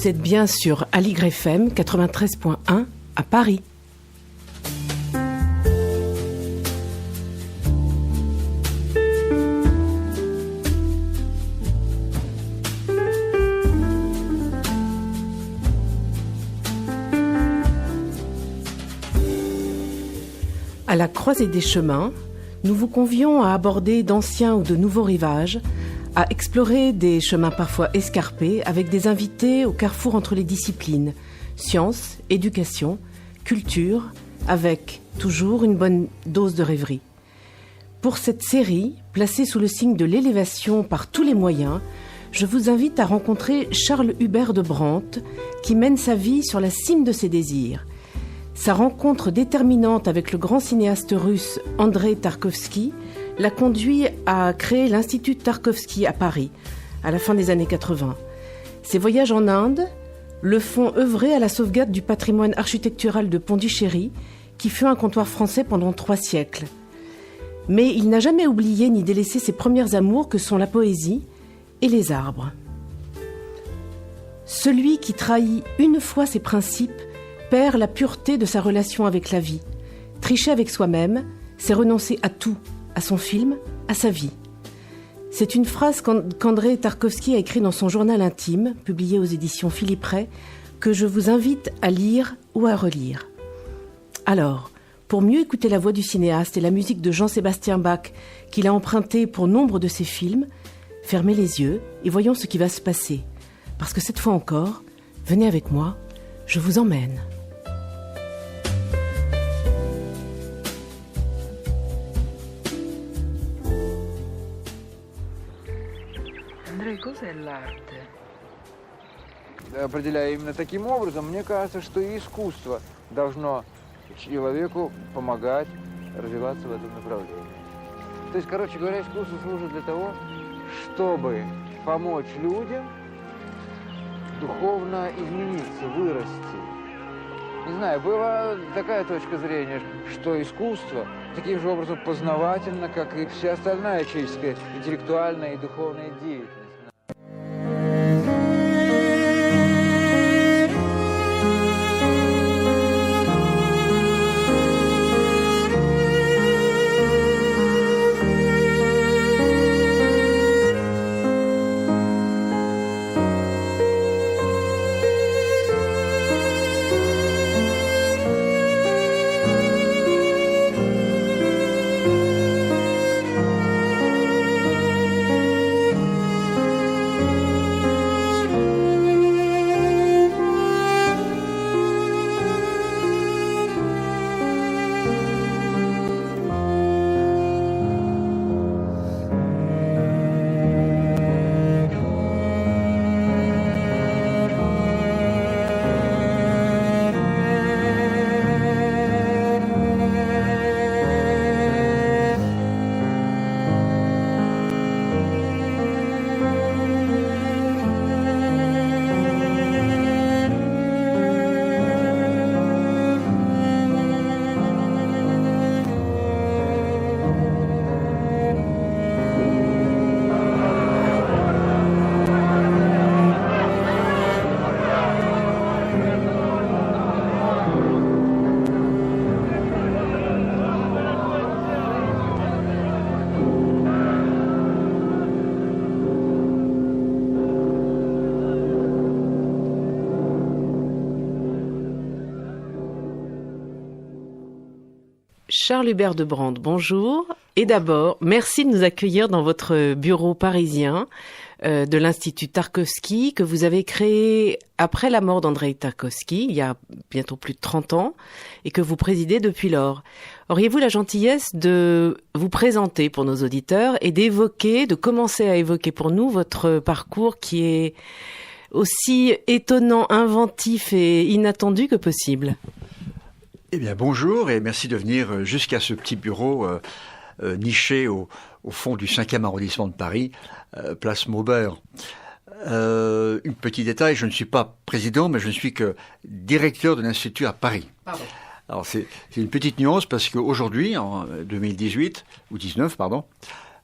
Vous êtes bien sur Aligre FM 93.1 à Paris. À la croisée des chemins, nous vous convions à aborder d'anciens ou de nouveaux rivages, à explorer des chemins parfois escarpés avec des invités au carrefour entre les disciplines, sciences, éducation, culture, avec toujours une bonne dose de rêverie. Pour cette série, placée sous le signe de l'élévation par tous les moyens, je vous invite à rencontrer Charles Hubert de Brandt, qui mène sa vie sur la cime de ses désirs. Sa rencontre déterminante avec le grand cinéaste russe Andreï Tarkovsky l'a conduit à créer l'Institut Tarkovsky à Paris, à la fin des années 80. Ses voyages en Inde le font œuvrer à la sauvegarde du patrimoine architectural de Pondichéry, qui fut un comptoir français pendant 3 siècles. Mais il n'a jamais oublié ni délaissé ses premières amours que sont la poésie et les arbres. Celui qui trahit une fois ses principes perd la pureté de sa relation avec la vie. Tricher avec soi-même, c'est renoncer à tout, à son film, à sa vie. C'est une phrase qu'Andreï Tarkovsky a écrite dans son journal intime, publié aux éditions Philippe Ray, que je vous invite à lire ou à relire. Alors, pour mieux écouter la voix du cinéaste et la musique de Jean-Sébastien Bach qu'il a emprunté pour nombre de ses films, fermez les yeux et voyons ce qui va se passer. Parce que cette fois encore, venez avec moi, je vous emmène. Cos'è l'arte? Определяя именно таким образом, мне кажется, что и искусство должно человеку помогать развиваться в этом направлении. То есть, короче говоря, искусство служит для того, чтобы помочь людям духовно измениться, вырасти. Не знаю, была такая точка зрения, что искусство таким же образом познавательно, как и вся остальная человеческая интеллектуальная и духовная деятельность. Charles Hubert de Brandt, bonjour. Et d'abord, merci de nous accueillir dans votre bureau parisien de l'Institut Tarkovsky que vous avez créé après la mort d'Andreï Tarkovsky, il y a bientôt plus de 30 ans, et que vous présidez depuis lors. Auriez-vous la gentillesse de vous présenter pour nos auditeurs et de commencer à évoquer pour nous votre parcours qui est aussi étonnant, inventif et inattendu que possible? Eh bien, bonjour et merci de venir jusqu'à ce petit bureau niché au fond du 5e arrondissement de Paris, place Maubert. Un petit détail, je ne suis pas président, mais je ne suis que directeur de l'Institut à Paris. Pardon. Alors, c'est une petite nuance parce qu'aujourd'hui, en 2018, ou 19, pardon,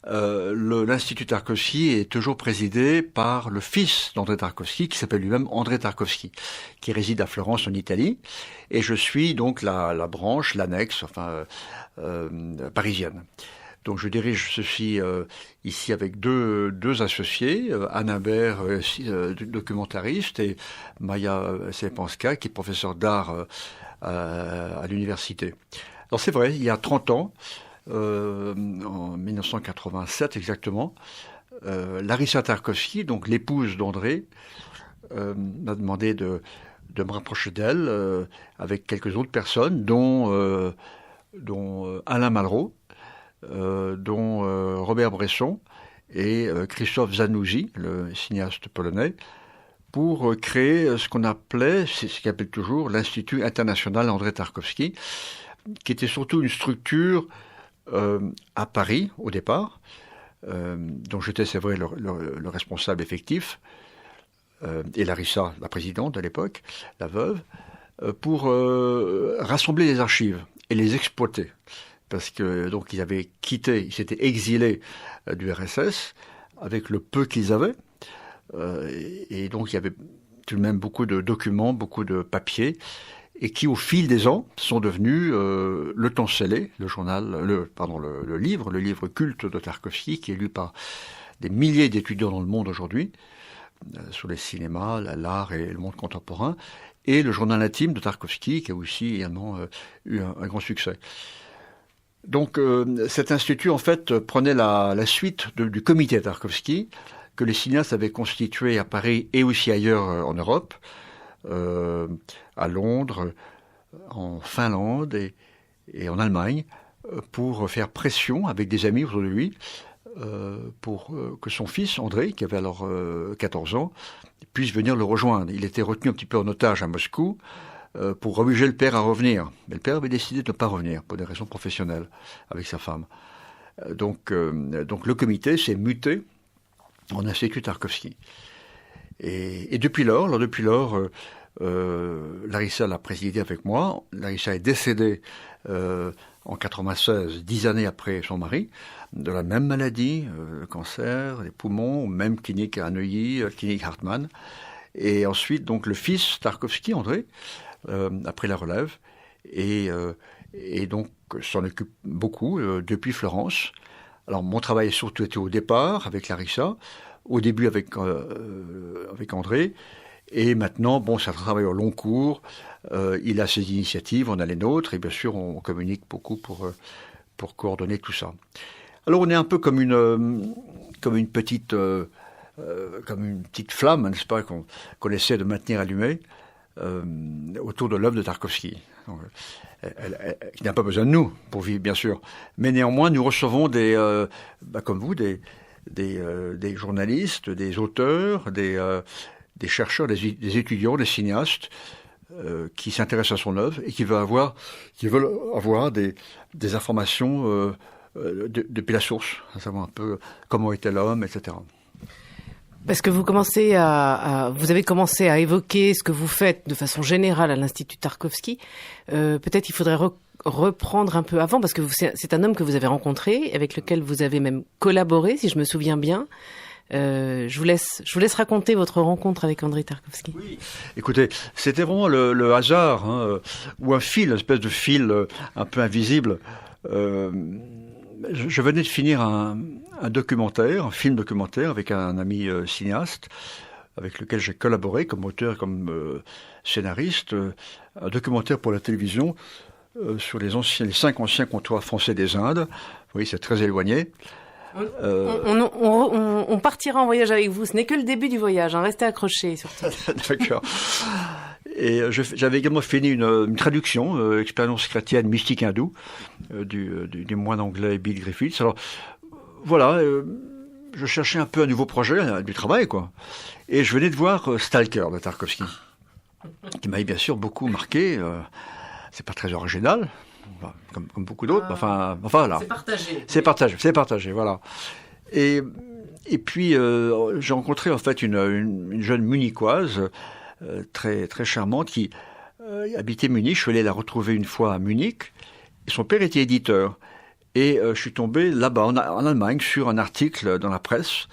l'Institut Tarkovsky est toujours présidé par le fils d'André Tarkovsky, qui s'appelle lui-même André Tarkovsky, qui réside à Florence en Italie, et je suis donc la branche, l'annexe, parisienne. Donc je dirige ceci ici avec deux associés, Anne Imbert, documentariste, et Maya Sepanska, qui est professeure d'art à l'université. Alors c'est vrai, il y a 30 ans, en 1987 exactement, Larissa Tarkovsky, donc l'épouse d'André, m'a demandé de me rapprocher d'elle avec quelques autres personnes, dont Alain Malraux, dont Robert Bresson et Krzysztof Zanussi, le cinéaste polonais, pour créer ce qu'on appelait, c'est ce qu'il appelle toujours, l'Institut international André Tarkovsky, qui était surtout une structure à Paris au départ, dont j'étais, c'est vrai, le responsable effectif, et Larissa, la présidente de l'époque, la veuve, pour rassembler les archives et les exploiter. Parce que donc ils s'étaient exilés du RSS avec le peu qu'ils avaient, et donc il y avait tout de même beaucoup de documents, beaucoup de papiers, et qui au fil des ans sont devenus Le Temps scellé, le livre culte de Tarkovsky, qui est lu par des milliers d'étudiants dans le monde aujourd'hui, sur les cinémas, l'art et le monde contemporain, et le journal intime de Tarkovsky, qui a aussi également eu un grand succès. Donc cet institut, en fait, prenait la suite du comité Tarkovsky, que les cinéastes avaient constitué à Paris et aussi ailleurs en Europe, à Londres, en Finlande et en Allemagne, pour faire pression avec des amis autour de lui, pour que son fils, André, qui avait alors 14 ans, puisse venir le rejoindre. Il était retenu un petit peu en otage à Moscou, pour obliger le père à revenir. Mais le père avait décidé de ne pas revenir, pour des raisons professionnelles, avec sa femme. Donc le comité s'est muté en Institut Tarkovsky. Et depuis lors, Larissa l'a présidé avec moi. Larissa est décédée en 96, 10 années après son mari, de la même maladie, le cancer des poumons, même clinique à Neuilly, clinique Hartmann. Et ensuite, donc, le fils Tarkovsky, André, a pris la relève et donc s'en occupe beaucoup depuis Florence. Alors mon travail a surtout été au départ avec Larissa, au début avec André, et maintenant, bon, c'est un travail au long cours. Il a ses initiatives, on a les nôtres, et bien sûr, on communique beaucoup pour coordonner tout ça. Alors on est un peu comme une petite flamme, n'est-ce pas, qu'on essaie de maintenir allumée autour de l'œuvre de Tarkovsky. Donc, qui n'a pas besoin de nous pour vivre, bien sûr. Mais néanmoins, nous recevons comme vous, des journalistes, des auteurs, des chercheurs, des étudiants, des cinéastes qui s'intéressent à son œuvre et qui veulent avoir des informations depuis la source, à savoir un peu comment était l'homme, etc. Parce que vous avez commencé à évoquer ce que vous faites de façon générale à l'Institut Tarkovsky. Peut-être il faudrait reprendre un peu avant, parce que c'est un homme que vous avez rencontré, avec lequel vous avez même collaboré, si je me souviens bien. Je vous laisse raconter votre rencontre avec André Tarkovsky. Oui. Écoutez, c'était vraiment le hasard, ou un fil, une espèce de fil un peu invisible. Je venais de finir un film documentaire avec un ami cinéaste avec lequel j'ai collaboré comme auteur, comme scénariste, un documentaire pour la télévision sur les 5 anciens comptoirs français des Indes. Oui, c'est très éloigné. On partira en voyage avec vous. Ce n'est que le début du voyage. Restez accrochés surtout. D'accord. Et j'avais également fini une traduction, expérience chrétienne mystique hindoue, du moine anglais Bill Griffiths. Alors voilà, je cherchais un peu un nouveau projet, du travail, quoi. Et je venais de voir Stalker de Tarkovsky, qui m'avait bien sûr beaucoup marqué. C'est pas très original, comme beaucoup d'autres. Enfin voilà. C'est partagé, voilà. Et puis j'ai rencontré en fait une jeune munichoise très très charmante qui habitait Munich. Je suis allé la retrouver une fois à Munich. Et son père était éditeur. Et je suis tombé là-bas, en Allemagne, sur un article dans la presse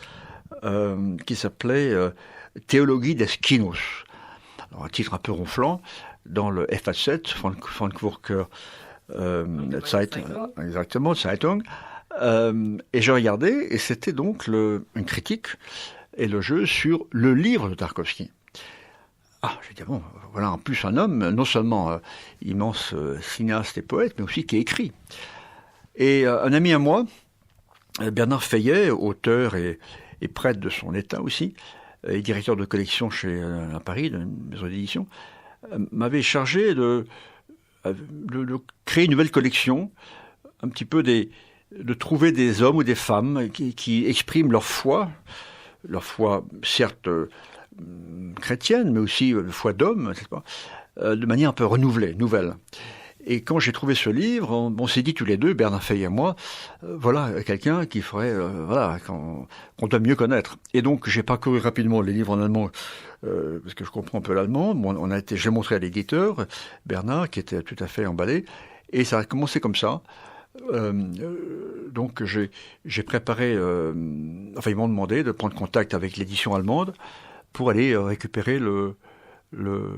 qui s'appelait Théologie des Kinos. Alors, un titre un peu ronflant, dans le FAZ, Frankfurter Zeitung, exactement, Zeitung. Et j'ai regardé, et c'était donc une critique et le jeu sur le livre de Tarkovsky. Ah, j'ai dit, bon, voilà en plus un homme, non seulement immense cinéaste et poète, mais aussi qui écrit. Et un ami à moi, Bernard Fayet, auteur et prêtre de son état aussi, et directeur de collection à Paris, d'une maison d'édition, m'avait chargé de créer une nouvelle collection, un petit peu de trouver des hommes ou des femmes qui expriment leur foi certes chrétienne, mais aussi foi d'homme, de manière un peu renouvelée, nouvelle. Et quand j'ai trouvé ce livre, on s'est dit tous les deux, Bernard Fayet et moi, voilà quelqu'un qui ferait, qu'on doit mieux connaître. Et donc j'ai parcouru rapidement les livres en allemand, parce que je comprends un peu l'allemand. J'ai montré à l'éditeur, Bernard, qui était tout à fait emballé, et ça a commencé comme ça. Donc j'ai préparé, ils m'ont demandé de prendre contact avec l'édition allemande pour aller récupérer le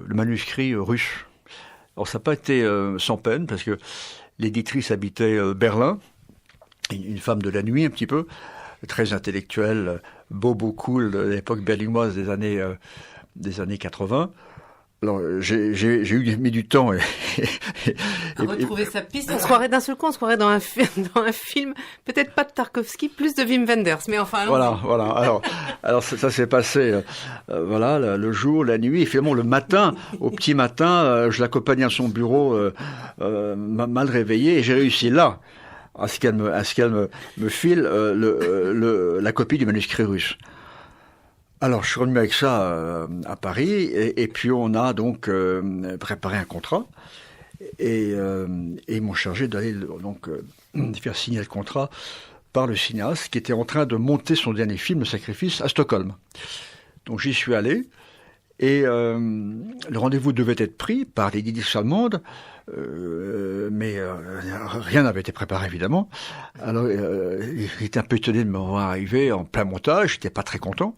manuscrit russe. Alors ça n'a pas été sans peine, parce que l'éditrice habitait Berlin, une femme de la nuit un petit peu, très intellectuelle, beau cool de l'époque berlinoise des années 80. Alors j'ai mis du temps à retrouver sa piste. On se croirait d'un seul coup, dans un film, peut-être pas de Tarkovsky, plus de Wim Wenders, mais enfin. Voilà. Alors ça s'est passé, le jour, la nuit, et finalement le matin, au petit matin, je l'accompagnais à son bureau, mal réveillé, et j'ai réussi là à ce qu'elle me file la copie du manuscrit russe. Alors, je suis revenu avec ça à Paris, et puis on a donc préparé un contrat, et ils m'ont chargé d'aller faire signer le contrat par le cinéaste qui était en train de monter son dernier film, Le Sacrifice, à Stockholm. Donc j'y suis allé, et le rendez-vous devait être pris par l'éditrice allemande, mais rien n'avait été préparé évidemment. Alors il était un peu étonné de me voir arriver en plein montage, j'étais pas très content.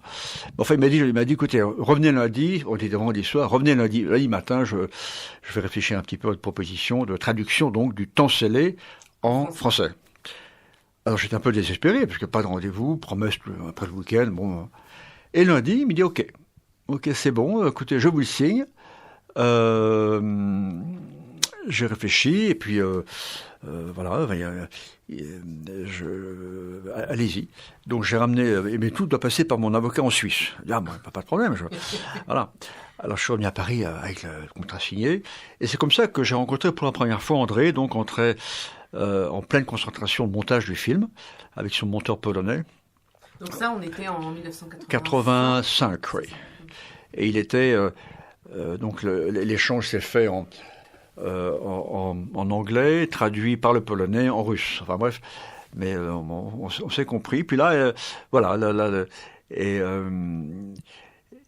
Enfin il m'a dit écoutez, revenez lundi, on était vendredi soir, revenez lundi matin, je vais réfléchir un petit peu à votre proposition de traduction donc du temps scellé en français. Alors j'étais un peu désespéré parce que pas de rendez-vous, promesse après le week-end, bon. Et lundi il me dit ok c'est bon, écoutez je vous le signe. J'ai réfléchi et puis allez-y. Donc j'ai ramené, mais tout doit passer par mon avocat en Suisse. Ah, moi, pas de problème. Voilà. Alors je suis revenu à Paris avec le contrat signé, et c'est comme ça que j'ai rencontré pour la première fois André, donc entrait en pleine concentration de montage du film avec son monteur polonais. Donc ça, on était en 1985, oui. Et il était donc l'échange s'est fait en anglais, traduit par le polonais en russe. Enfin bref, mais on s'est compris. Puis là,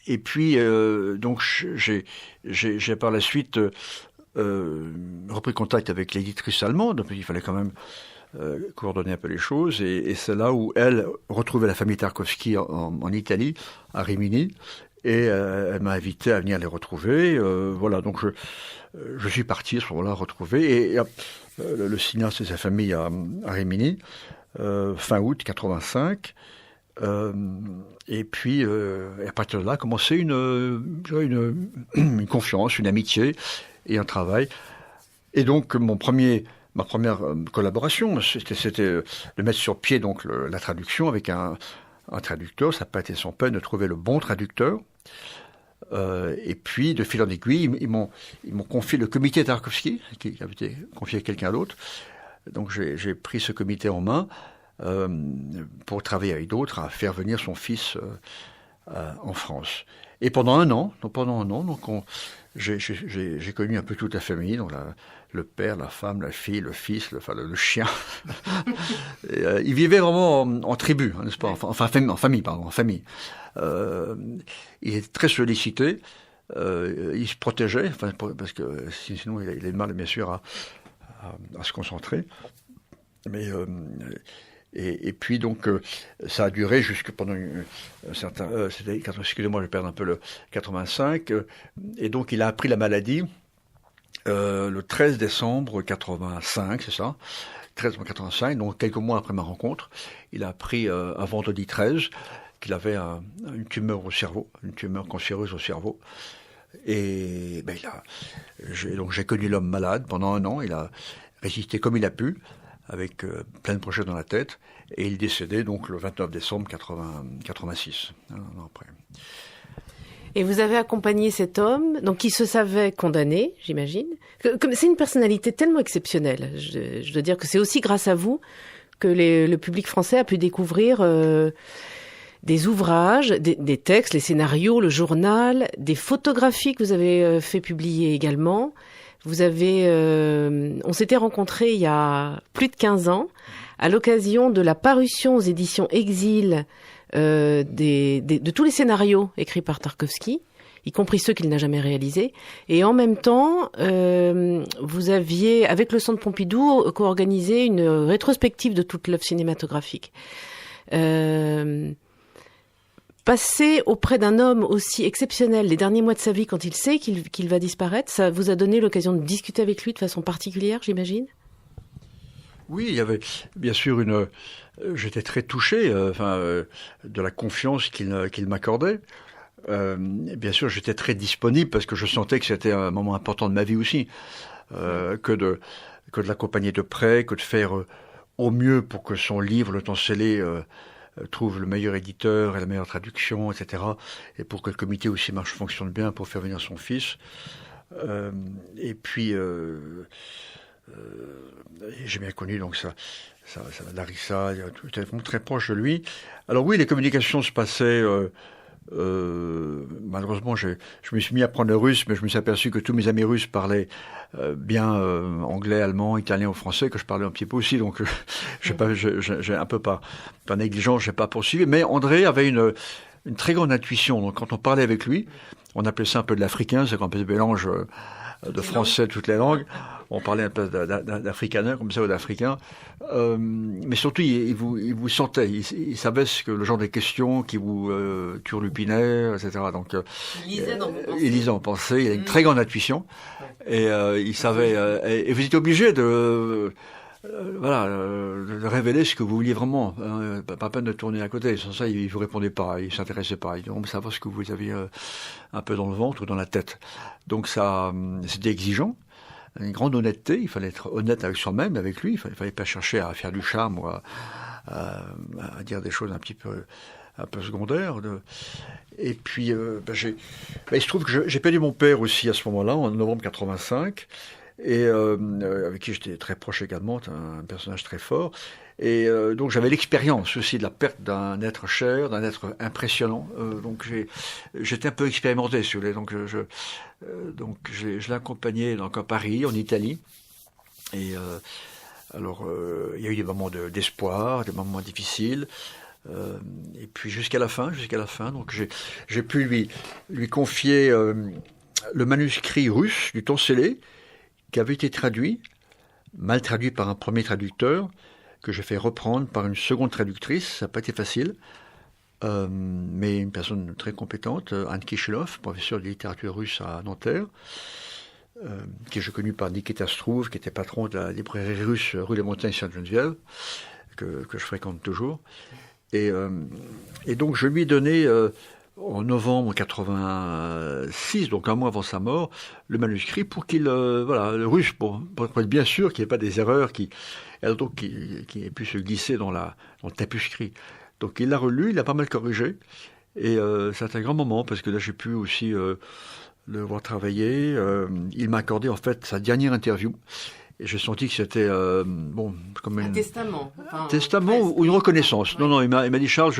et puis donc j'ai par la suite repris contact avec l'éditrice allemande. Il fallait quand même coordonner un peu les choses, et c'est là où elle retrouvait la famille Tarkovsky en Italie, à Rimini. Et elle m'a invité à venir les retrouver. Voilà, donc je suis parti à ce moment-là retrouver. Et le cinéaste et sa famille à Rimini, fin août 85. Et puis, à partir de là, a commencé une confiance, une amitié et un travail. Et donc, ma première collaboration, c'était de mettre sur pied donc la traduction avec un traducteur. Ça n'a pas été sans peine de trouver le bon traducteur. Et puis, de fil en aiguille, ils m'ont confié le comité Tarkovsky, qui avait été confié à quelqu'un d'autre. Donc, j'ai pris ce comité en main pour travailler avec d'autres, à faire venir son fils en France. Et pendant un an, donc j'ai connu un peu toute la famille, donc le père, la femme, la fille, le fils, le chien. Et, ils vivaient vraiment en tribu, n'est-ce pas ? En famille. Il était très sollicité. Il se protégeait, parce que sinon il a mal, bien sûr, à se concentrer. Mais et puis donc ça a duré jusque pendant un certain excusez-moi, je perds un peu le 85 et donc il a appris la maladie le 13 décembre 85, c'est ça, 13 décembre 85, donc quelques mois après ma rencontre, il a appris un vendredi 13 qu'il avait une tumeur au cerveau, une tumeur cancéreuse au cerveau. Et ben j'ai connu l'homme malade pendant un an, il a résisté comme il a pu, avec plein de projets dans la tête, et il décédait donc le 29 décembre 86, un an après. Et vous avez accompagné cet homme, donc qui se savait condamné, j'imagine. C'est une personnalité tellement exceptionnelle. Je dois dire que c'est aussi grâce à vous que le public français a pu découvrir des ouvrages, des textes, les scénarios, le journal, des photographies que vous avez fait publier également. Vous avez, on s'était rencontrés il y a plus de 15 ans à l'occasion de la parution aux éditions Exil de tous les scénarios écrits par Tarkovsky, y compris ceux qu'il n'a jamais réalisés. Et en même temps, vous aviez, avec le Centre Pompidou, co-organisé une rétrospective de toute l'œuvre cinématographique. Passer auprès d'un homme aussi exceptionnel les derniers mois de sa vie quand il sait qu'il va disparaître, ça vous a donné l'occasion de discuter avec lui de façon particulière, j'imagine ? Oui, il y avait bien sûr j'étais très touché de la confiance qu'il m'accordait. Bien sûr, j'étais très disponible parce que je sentais que c'était un moment important de ma vie aussi, que de l'accompagner de près, que de faire au mieux pour que son livre, Le Temps scellé, trouve le meilleur éditeur et la meilleure traduction, etc. Et pour que le comité aussi fonctionne bien pour faire venir son fils. Et puis, j'ai bien connu donc ça Larissa, j'étais vraiment très proche de lui. Alors oui, les communications se passaient... malheureusement, je me suis mis à apprendre le russe, mais je me suis aperçu que tous mes amis russes parlaient bien anglais, allemand, italien ou français, que je parlais un petit peu aussi, donc j'ai un peu par négligence, j'ai pas poursuivi. Mais André avait une très grande intuition. Donc quand on parlait avec lui, on appelait ça un peu de l'africain, c'est un peu de mélange de français de toutes les langues. On parlait un peu d'africaner, comme ça, ou d'africain. Mais surtout, il vous sentait. Il savait le genre de questions qui vous turlupinaient, etc. Donc, il lisait dans vos pensées. Il lisait en pensée. Il a une très grande intuition. Et il savait... et vous étiez obligé de révéler ce que vous vouliez vraiment. Pas peine de tourner à côté. Sans ça, il vous répondait pas. Il s'intéressait pas. Il disait, savoir ce que vous aviez un peu dans le ventre ou dans la tête. Donc ça, c'était exigeant. Une grande honnêteté, il fallait être honnête avec soi-même, avec lui, il fallait pas chercher à faire du charme ou à dire des choses un peu secondaires. Et puis, il se trouve que j'ai perdu mon père aussi à ce moment-là, en novembre 85, et avec qui j'étais très proche également, un personnage très fort. Et donc j'avais l'expérience aussi de la perte d'un être cher, d'un être impressionnant. Donc j'étais un peu expérimenté, si vous voulez. Donc je l'ai accompagné donc à Paris, en Italie. Et il y a eu des moments d'espoir, des moments difficiles. Et puis jusqu'à la fin, donc j'ai pu lui confier le manuscrit russe du Temps scellé, qui avait été traduit, mal traduit par un premier traducteur, que j'ai fait reprendre par une seconde traductrice. Ça n'a pas été facile, mais une personne très compétente, Anne Kishilov, professeur de littérature russe à Nanterre, qui est connu par Nikita Strouv, qui était patron de la librairie russe rue des Montagnes Sainte-Geneviève, que je fréquente toujours. Et donc je lui ai donné, en novembre 86, donc un mois avant sa mort, le manuscrit pour qu'il, le russe, pour être bien sûr qu'il n'y ait pas des erreurs qui ait pu se glisser dans le tapuscrit. Donc il l'a relu, il a pas mal corrigé, et c'est un grand moment, parce que là j'ai pu aussi le voir travailler. Il m'a accordé en fait sa dernière interview, et j'ai senti que c'était comme un testament. Ou une reconnaissance. Ouais. Non, il m'a dit, Charles,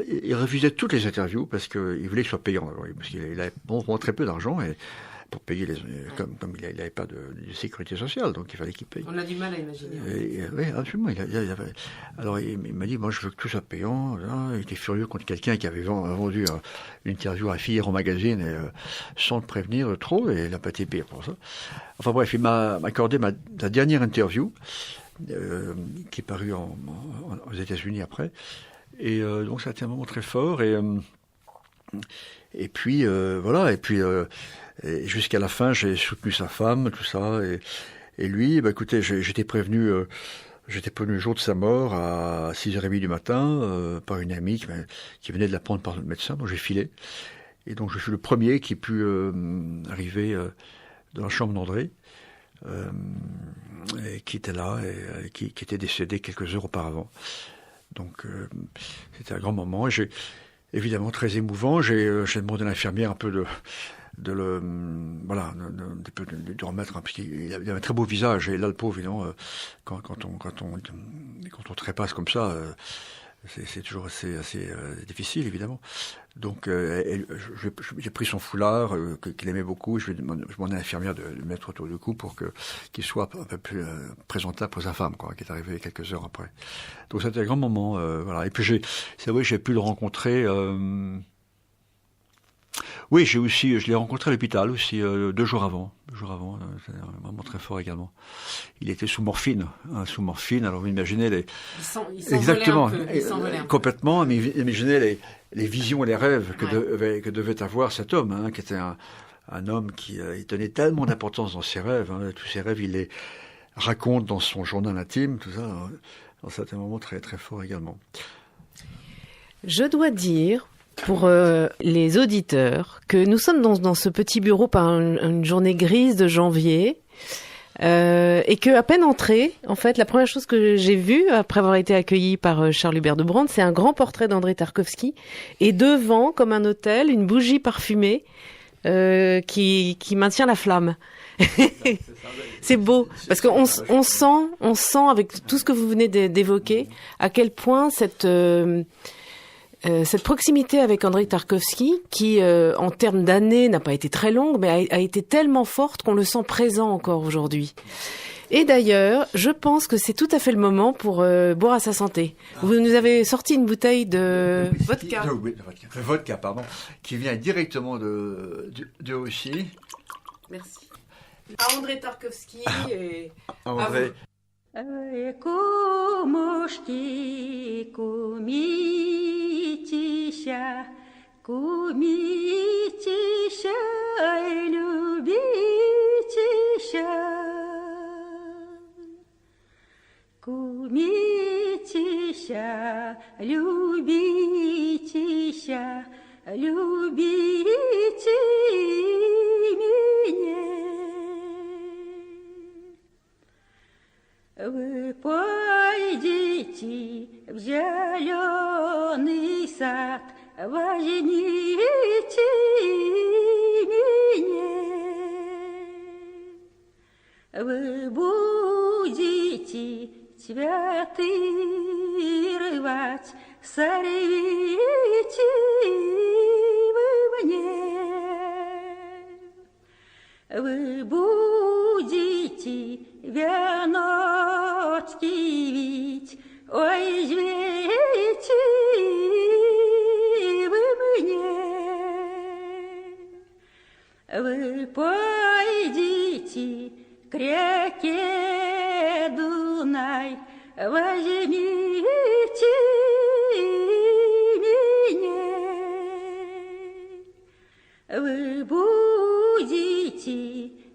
il refusait toutes les interviews parce qu'il voulait que ce soit payant. Parce qu'il avait vraiment très peu d'argent, et pour payer comme il n'avait pas de sécurité sociale, donc il fallait qu'il paye. On a du mal à imaginer. Oui, absolument. Alors il m'a dit, moi je veux que tout soit payant. Là, il était furieux contre quelqu'un qui avait vendu une interview à Figaro Magazine sans le prévenir trop, et il n'a pas été payé pour ça. Enfin bref, il m'a accordé sa dernière interview, qui est paru aux États-Unis après. Et donc ça a été un moment très fort. Et puis voilà. Et puis et jusqu'à la fin, j'ai soutenu sa femme, tout ça. Et lui, écoutez, j'étais prévenu le jour de sa mort à 6h30 du matin par une amie qui venait de l'apprendre par le médecin. Donc j'ai filé. Et donc je suis le premier qui a pu arriver dans la chambre d'André, et qui était là et qui était décédé quelques heures auparavant. Donc c'était un grand moment. J'ai évidemment très émouvant. J'ai demandé à l'infirmière un peu de remettre, parce qu'il avait un très beau visage. Et là, le pauvre, évidemment, quand on trépasse comme ça, c'est toujours assez difficile, évidemment. Donc, j'ai pris son foulard qu'il aimait beaucoup. Je demandé à l'infirmière de le mettre autour du cou pour qu'il soit un peu plus présentable pour sa femme, qui est arrivée quelques heures après. Donc, c'était un grand moment. Voilà. Et puis, c'est vrai que j'ai pu le rencontrer. Oui, je l'ai rencontré à l'hôpital aussi 2 jours avant. C'est un moment très fort également. Il était sous morphine. Alors vous imaginez exactement, complètement. Mais imaginez les visions et les rêves que devait avoir cet homme, qui était un homme qui il tenait tellement d'importance dans ses rêves. Tous ses rêves, il les raconte dans son journal intime, tout ça. Alors, c'était un moment très très fort également. Je dois dire, pour les auditeurs, que nous sommes dans ce petit bureau par une journée grise de janvier, et que à peine entré, en fait, la première chose que j'ai vue après avoir été accueillie par Charles Hubert de Brandt, c'est un grand portrait d'André Tarkovsky, et devant, comme un autel, une bougie parfumée qui maintient la flamme. C'est beau, parce qu'on sent avec tout ce que vous venez d'évoquer à quel point cette proximité avec André Tarkovsky, qui en termes d'années n'a pas été très longue, mais a été tellement forte qu'on le sent présent encore aujourd'hui. Et d'ailleurs, je pense que c'est tout à fait le moment pour boire à sa santé. Vous nous avez sorti une bouteille de vodka. De vodka, pardon, qui vient directement de Russie. Merci. À André Tarkovsky et André. Кумушки, кумитища, кумитища и любитища. Кумитища, любитища, любите меня. Вы пойдите в зеленый сад, возьмите меня. Вы будете цветы рвать, сорвите вы мне. Вы будете веночки вить, ой, извините вы мне. Вы пойдите к реке Дунай, возьмите меня. Вы будете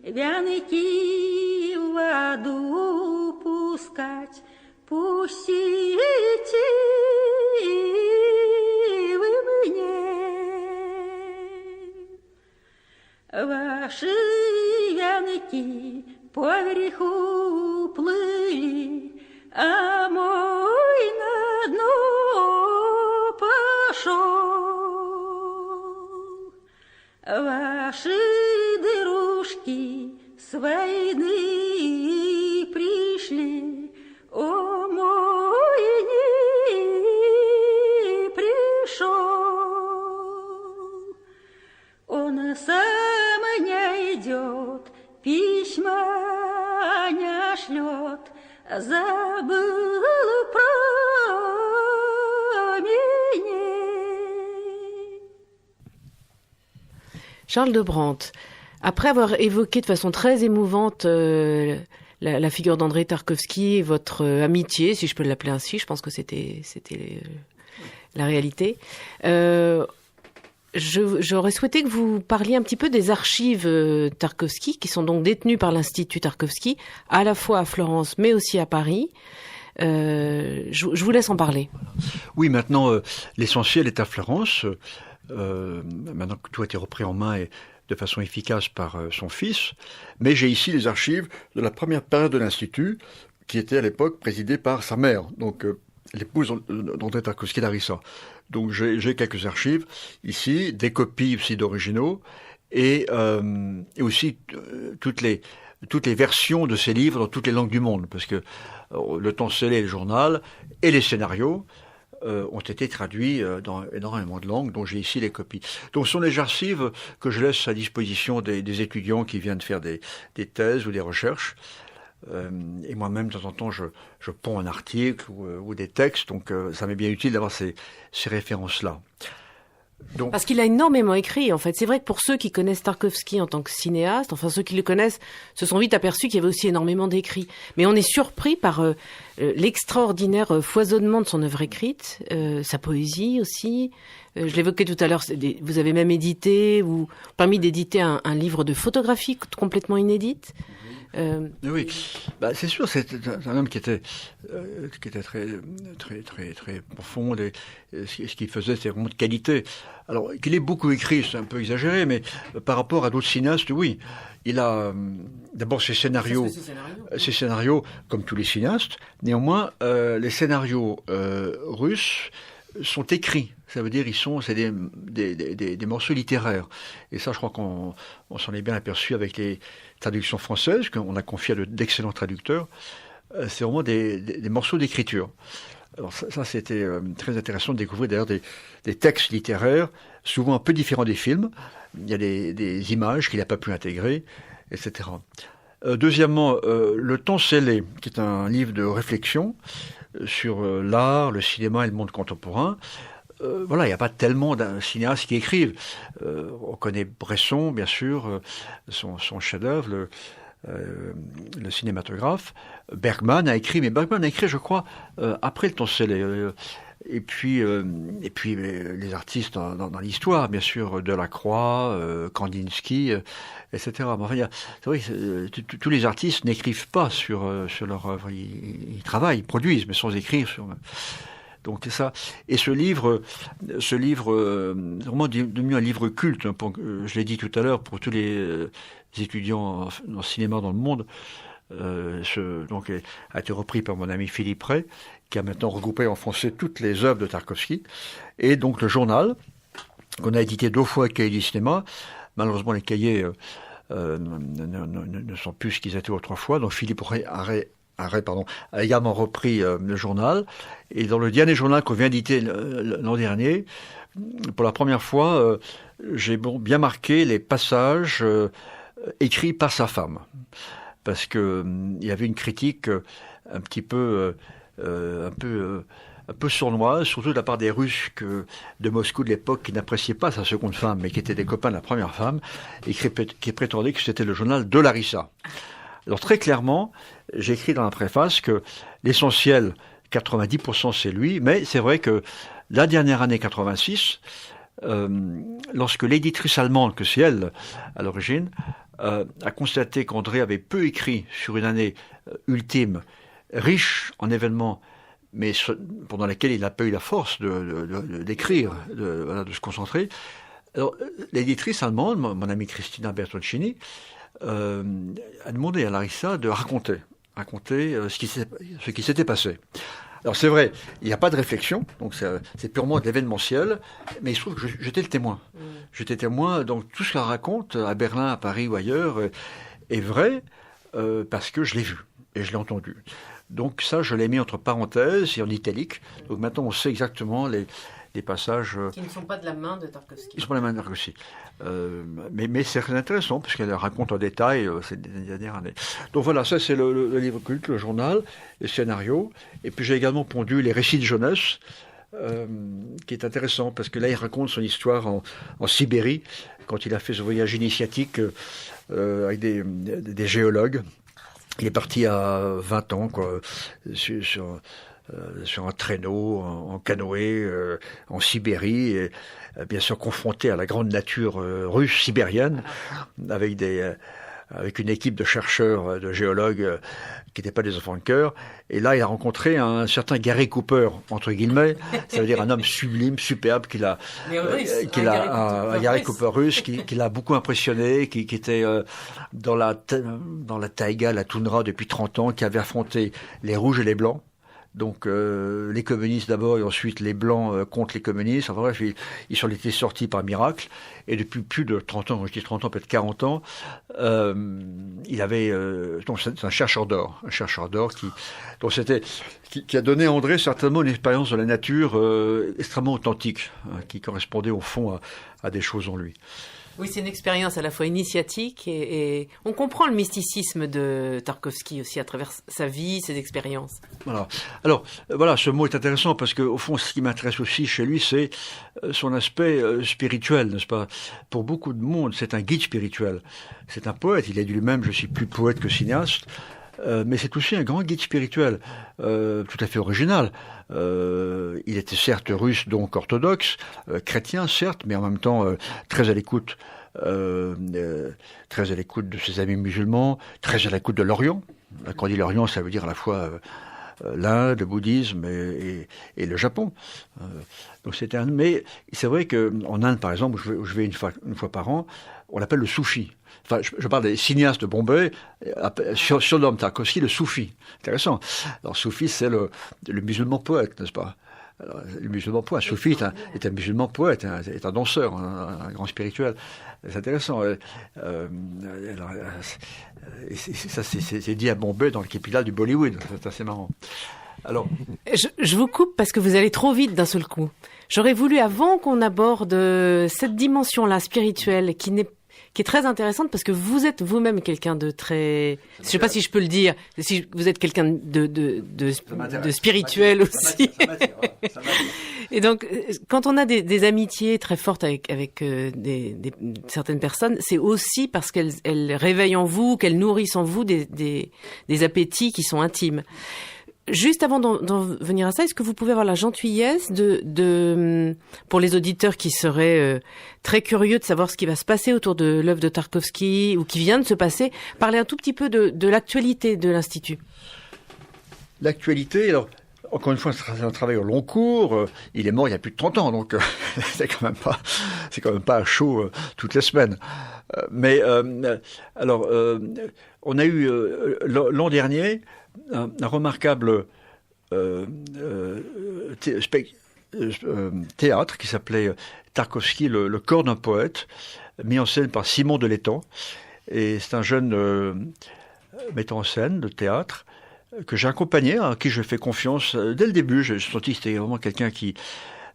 вянки в воду пускать, пустите вы мне. Ваши вянки поверху плыли, а мой на дно пошел. Ваши дырушки с войны пришли, о мой не пришел. Он сам не идет, письма не шлет, забыл про меня. Charles de Brandt, après avoir évoqué de façon très émouvante la figure d'Andrei Tarkovsky et votre amitié, si je peux l'appeler ainsi. Je pense que c'était la réalité. J'aurais souhaité que vous parliez un petit peu des archives Tarkovsky, qui sont donc détenues par l'Institut Tarkovsky, à la fois à Florence, mais aussi à Paris. Je vous laisse en parler. Oui, maintenant, l'essentiel est à Florence. Maintenant que tout a été repris en main et de façon efficace par son fils. Mais j'ai ici les archives de la première période de l'Institut, qui était à l'époque présidée par sa mère, donc l'épouse d'Andrei Tarkovsky Larissa. Donc j'ai quelques archives ici, des copies aussi d'originaux, et aussi toutes les versions de ces livres dans toutes les langues du monde, parce que le temps scellé, le journal, et les scénarios ont été traduits dans énormément de langues, dont j'ai ici les copies. Donc ce sont les archives que je laisse à disposition des étudiants qui viennent faire des thèses ou des recherches. Et moi-même, de temps en temps, je ponds un article ou des textes, donc ça m'est bien utile d'avoir ces références-là. Donc, parce qu'il a énormément écrit, en fait. C'est vrai que pour ceux qui connaissent Tarkovsky en tant que cinéaste, enfin ceux qui le connaissent se sont vite aperçus qu'il y avait aussi énormément d'écrits. Mais on est surpris par l'extraordinaire foisonnement de son œuvre écrite, sa poésie aussi. Je l'évoquais tout à l'heure, vous avez même édité ou permis d'éditer un livre de photographie complètement inédite. Oui, c'est sûr, c'est un homme qui était très profond, et ce qu'il faisait, c'est vraiment de qualité. Alors, qu'il ait beaucoup écrit, c'est un peu exagéré, mais par rapport à d'autres cinéastes, oui. Il a d'abord ses scénarios, comme tous les cinéastes. Néanmoins, les scénarios russes sont écrits. Ça veut dire c'est des morceaux littéraires. Et ça, je crois qu'on s'en est bien aperçu avec les traductions françaises, qu'on a confié à d'excellents traducteurs. C'est vraiment des morceaux d'écriture. Alors ça c'était très intéressant de découvrir d'ailleurs des textes littéraires, souvent un peu différents des films. Il y a des images qu'il n'a pas pu intégrer, etc. Deuxièmement, Le temps scellé, qui est un livre de réflexion sur l'art, le cinéma et le monde contemporain. Voilà, il n'y a pas tellement d'un cinéaste qui écrive. On connaît Bresson, bien sûr, son chef-d'œuvre, le cinématographe. Bergman a écrit, je crois, après Le temps scellé. Et puis les artistes dans l'histoire, bien sûr, Delacroix, Kandinsky, etc. Enfin, c'est vrai que tous les artistes n'écrivent pas sur leur œuvre. Ils travaillent, ils produisent, mais sans écrire sur... Donc c'est ça. Et ce livre, vraiment devenu un livre culte. Je l'ai dit tout à l'heure, pour tous les étudiants en cinéma dans le monde. Donc a été repris par mon ami Philippe Ray, qui a maintenant regroupé en français toutes les œuvres de Tarkovsky. Et donc le journal, qu'on a édité 2 fois avec Cahiers du cinéma. Malheureusement, les cahiers ne sont plus ce qu'ils étaient autrefois. Donc Philippe Ray a également repris le journal. Et dans le dernier journal qu'on vient d'éditer l'an dernier, pour la première fois, j'ai bien marqué les passages écrits par sa femme. Parce que il y avait une critique un petit peu sournoise, surtout de la part des Russes de Moscou de l'époque, qui n'appréciaient pas sa seconde femme, mais qui étaient des copains de la première femme, et qui prétendaient que c'était le journal de Larissa. Alors très clairement, j'ai écrit dans la préface que l'essentiel, 90% c'est lui, mais c'est vrai que la dernière année 86, lorsque l'éditrice allemande, que c'est elle à l'origine, a constaté qu'André avait peu écrit sur une année ultime, riche en événements, mais pendant laquelle il n'a pas eu la force d'écrire, de se concentrer. Alors, l'éditrice allemande, mon amie Christina Bertoncini, a demandé à Larissa de raconter ce qui s'était passé. Alors c'est vrai, il n'y a pas de réflexion, donc c'est purement de l'événementiel, mais il se trouve que j'étais le témoin. J'étais témoin, donc tout ce qu'elle raconte à Berlin, à Paris ou ailleurs est vrai parce que je l'ai vu et je l'ai entendu. Donc ça, je l'ai mis entre parenthèses et en italique. Donc maintenant, on sait exactement les passages... qui ne sont pas de la main de Tarkovsky. Ils sont pas de la main de Tarkovsky. Mais c'est très intéressant, puisqu'elle raconte en détail ces dernières années. Donc voilà, ça c'est le livre culte, le journal, les scénarios. Et puis j'ai également pondu les récits de jeunesse, qui est intéressant, parce que là il raconte son histoire en Sibérie, quand il a fait ce voyage initiatique avec des géologues. Il est parti à 20 ans, quoi, sur un traîneau, en canoë, en Sibérie, et bien sûr confronté à la grande nature russe, sibérienne, avec une équipe de chercheurs, de géologues qui n'étaient pas des enfants de cœur. Et là, il a rencontré un certain Gary Cooper, entre guillemets, ça veut dire un homme sublime, superbe, Gary Cooper russe, qui l'a beaucoup impressionné, qui était dans la taïga, la toundra depuis 30 ans, qui avait affronté les rouges et les blancs. Donc les communistes d'abord et ensuite les blancs contre les communistes. Enfin bref, ils sont été sortis par miracle. Et depuis plus de 30 ans, je dis 30 ans, peut-être 40 ans, il avait... donc c'est un chercheur d'or qui a donné à André certainement une expérience de la nature extrêmement authentique, qui correspondait au fond à des choses en lui. Oui, c'est une expérience à la fois initiatique et on comprend le mysticisme de Tarkovsky aussi à travers sa vie, ses expériences. Voilà. Alors, voilà, ce mot est intéressant parce que, au fond, ce qui m'intéresse aussi chez lui, c'est son aspect spirituel, n'est-ce pas? Pour beaucoup de monde, c'est un guide spirituel. C'est un poète. Il a dit lui-même, je suis plus poète que cinéaste. Mais c'est aussi un grand guide spirituel, tout à fait original. Il était certes russe, donc orthodoxe, chrétien certes, mais en même temps très à l'écoute de ses amis musulmans, très à l'écoute de l'Orient. Quand on dit l'Orient, ça veut dire à la fois l'Inde, le bouddhisme et le Japon. Donc mais c'est vrai qu'en Inde, par exemple, où je vais une fois par an, on l'appelle le soufi. Enfin, je parle des cinéastes de Bombay, surnomme Tarkovsky le soufi. Intéressant. Alors, soufi, c'est le musulman poète, n'est-ce pas? Alors, le musulman poète. Soufi est un musulman poète, est un danseur, un grand spirituel. C'est intéressant. Ça, c'est dit à Bombay, dans le capitale du Bollywood. C'est assez marrant. Alors, je vous coupe parce que vous allez trop vite d'un seul coup. J'aurais voulu, avant qu'on aborde cette dimension-là spirituelle qui est très intéressante parce que vous êtes vous-même quelqu'un de très, je sais pas si je peux le dire, si vous êtes quelqu'un de spirituel aussi. Et donc, quand on a des amitiés très fortes avec certaines personnes, c'est aussi parce qu'elles réveillent en vous, qu'elles nourrissent en vous des appétits qui sont intimes. Juste avant d'en venir à ça, est-ce que vous pouvez avoir la gentillesse pour les auditeurs qui seraient très curieux de savoir ce qui va se passer autour de l'œuvre de Tarkovsky ou qui vient de se passer, parler un tout petit peu de l'actualité de l'Institut? L'actualité, alors, encore une fois, c'est un travail au long cours. Il est mort il y a plus de 30 ans, donc c'est quand même pas à chaud toutes les semaines. Alors, on a eu l'an dernier un remarquable théâtre qui s'appelait Tarkovsky, le corps d'un poète, mis en scène par Simon de l'Étang. Et c'est un jeune metteur en scène de théâtre que j'ai accompagné, à qui je fais confiance dès le début. J'ai senti que c'était vraiment quelqu'un qui